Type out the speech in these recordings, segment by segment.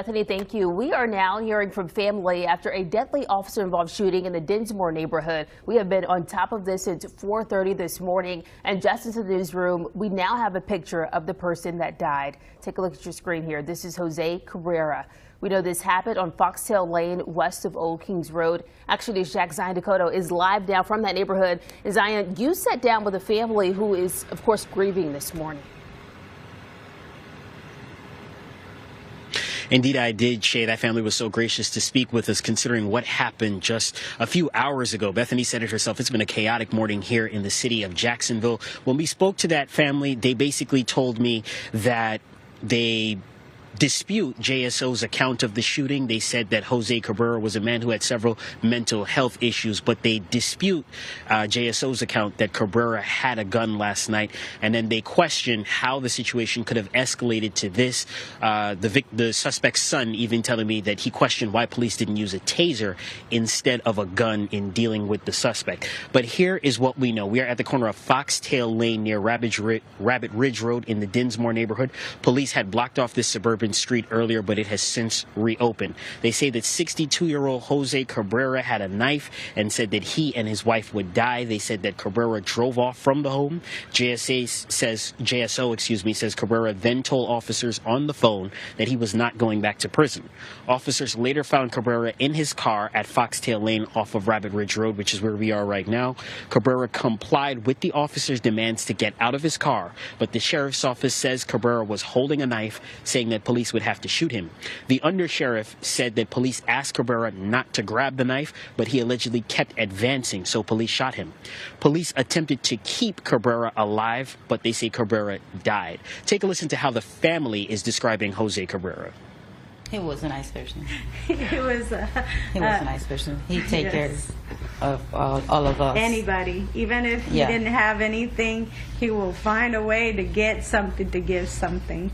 Bethany, thank you. We are now hearing from family after a deadly officer-involved shooting in the Dinsmore neighborhood. We have been on top of this since 4:30 this morning. And just into the newsroom, we now have a picture of the person that died. Take a look at your screen here. This is Jose Cabrera. We know this happened on Foxtail Lane, west of Old Kings Road. Actually, Jack Zion Dakota is live now from that neighborhood. And Zion, you sat down with a family who is, of course, grieving this morning. Indeed, I did, Shay. That family was so gracious to speak with us, considering what happened just a few hours ago. Bethany said it herself. It's been a chaotic morning here in the city of Jacksonville. When we spoke to that family, they basically told me that they dispute JSO's account of the shooting. They said that Jose Cabrera was a man who had several mental health issues, but they dispute JSO's account that Cabrera had a gun last night. And then they question how the situation could have escalated to this. The suspect's son even telling me that he questioned why police didn't use a taser instead of a gun in dealing with the suspect. But here is what we know. We are at the corner of Foxtail Lane near Rabbit Ridge Road in the Dinsmore neighborhood. Police had blocked off this suburban street earlier, but it has since reopened. They say that 62-year-old Jose Cabrera had a knife and said that he and his wife would die. They said that Cabrera drove off from the home. JSO says Cabrera then told officers on the phone that he was not going back to prison. Officers later found Cabrera in his car at Foxtail Lane off of Rabbit Ridge Road, which is where we are right now. Cabrera complied with the officers' demands to get out of his car, but the sheriff's office says Cabrera was holding a knife, saying that police would have to shoot him. The undersheriff said that police asked Cabrera not to grab the knife, but he allegedly kept advancing, so police shot him. Police attempted to keep Cabrera alive, but they say Cabrera died. Take a listen to how the family is describing Jose Cabrera. He was a nice person. He was a nice person. He'd take care of all of us. Anybody. Even if he didn't have anything, he will find a way to get something, to give something.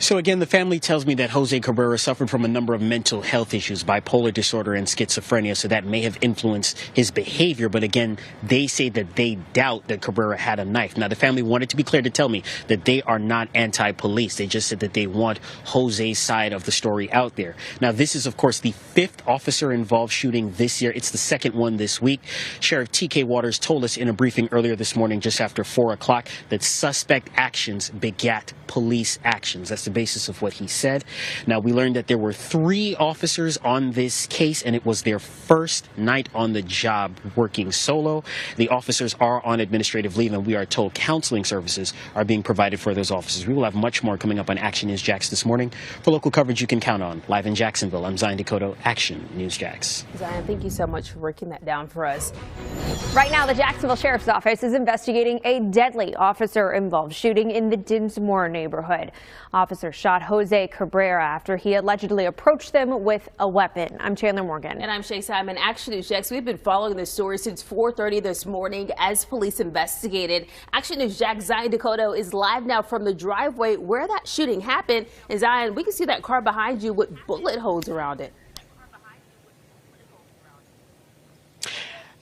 So again, the family tells me that Jose Cabrera suffered from a number of mental health issues, bipolar disorder and schizophrenia, so that may have influenced his behavior. But again, they say that they doubt that Cabrera had a knife. Now, the family wanted to be clear to tell me that they are not anti-police. They just said that they want Jose's side of the story out there. Now, this is, of course, the 5th officer-involved shooting this year. It's the 2nd one this week. Sheriff T.K. Waters told us in a briefing earlier this morning, just after 4 o'clock, that suspect actions begat police actions. That's the basis of what he said. Now, we learned that there were 3 officers on this case, and it was their first night on the job working solo. The officers are on administrative leave, and we are told counseling services are being provided for those officers. We will have much more coming up on Action News Jax this morning. For local coverage you can count on. Live in Jacksonville, I'm Zion Dakota, Action News Jax. Zion, thank you so much for breaking that down for us. Right now, the Jacksonville Sheriff's Office is investigating a deadly officer-involved shooting in the Dinsmore neighborhood. Officers shot Jose Cabrera after he allegedly approached them with a weapon. I'm Chandler Morgan. And I'm Shay Simon. Action News Jax. We've been following this story since 4:30 this morning as police investigated. Action News Jax Zion Dakota is live now from the driveway where that shooting happened. And Zion, we can see that car behind you with bullet holes around it.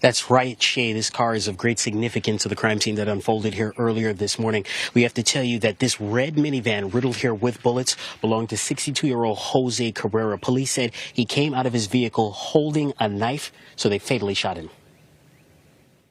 That's right, Shay. This car is of great significance to the crime scene that unfolded here earlier this morning. We have to tell you that this red minivan riddled here with bullets belonged to 62-year-old Jose Cabrera. Police said he came out of his vehicle holding a knife, so they fatally shot him.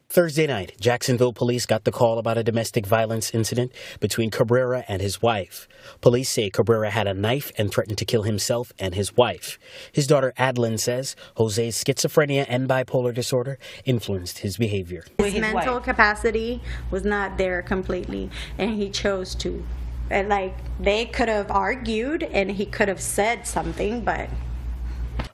Thursday night, Jacksonville police got the call about a domestic violence incident between Cabrera and his wife. Police say Cabrera had a knife and threatened to kill himself and his wife. His daughter Adeline says Jose's schizophrenia and bipolar disorder influenced his behavior. His mental capacity was not there completely, and he chose to. And they could have argued and he could have said something, but...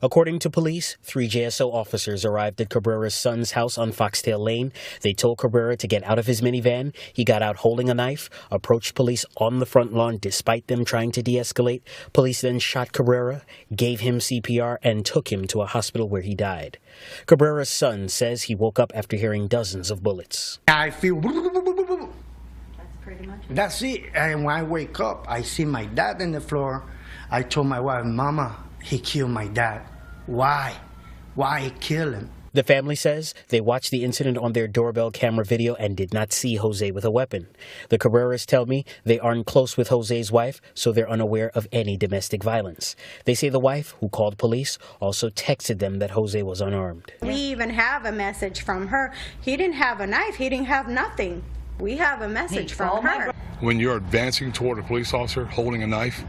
According to police, 3 JSO officers arrived at Cabrera's son's house on Foxtail Lane. They told Cabrera to get out of his minivan. He got out holding a knife, approached police on the front lawn despite them trying to de-escalate. Police then shot Cabrera, gave him CPR, and took him to a hospital where he died. Cabrera's son says he woke up after hearing dozens of bullets. I feel... That's pretty much it. That's it. And when I wake up, I see my dad on the floor. I told my wife, Mama, he killed my dad. Why? Why he killed him? The family says they watched the incident on their doorbell camera video and did not see Jose with a weapon. The Cabreras tell me they aren't close with Jose's wife, so they're unaware of any domestic violence. They say the wife, who called police, also texted them that Jose was unarmed. We even have a message from her. He didn't have a knife. He didn't have nothing. We have a message from her. When you're advancing toward a police officer holding a knife,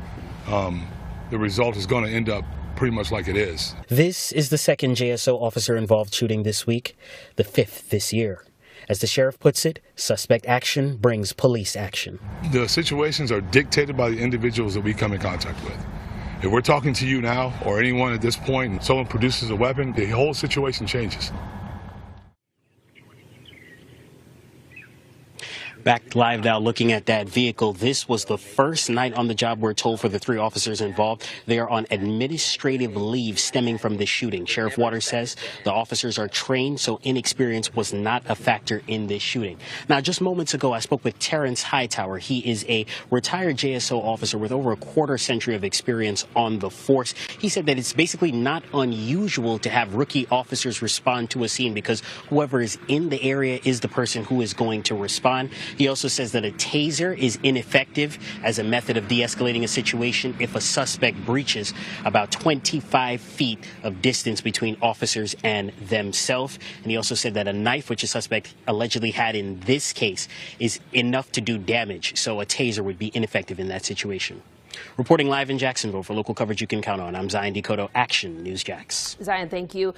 the result is going to end up pretty much like it is. This is the second JSO officer-involved shooting this week, the 5th this year. As the sheriff puts it, suspect action brings police action. The situations are dictated by the individuals that we come in contact with. If we're talking to you now or anyone at this point and someone produces a weapon, the whole situation changes. Back live now looking at that vehicle. This was the first night on the job, we're told, for the 3 officers involved. They are on administrative leave stemming from the shooting. Sheriff Waters says the officers are trained, so inexperience was not a factor in this shooting. Now, just moments ago, I spoke with Terrence Hightower. He is a retired JSO officer with over a quarter-century of experience on the force. He said that it's basically not unusual to have rookie officers respond to a scene because whoever is in the area is the person who is going to respond. He also says that a taser is ineffective as a method of de-escalating a situation if a suspect breaches about 25 feet of distance between officers and themselves. And he also said that a knife, which a suspect allegedly had in this case, is enough to do damage. So a taser would be ineffective in that situation. Reporting live in Jacksonville for local coverage you can count on, I'm Zion Decoto, Action News Jax. Zion, thank you.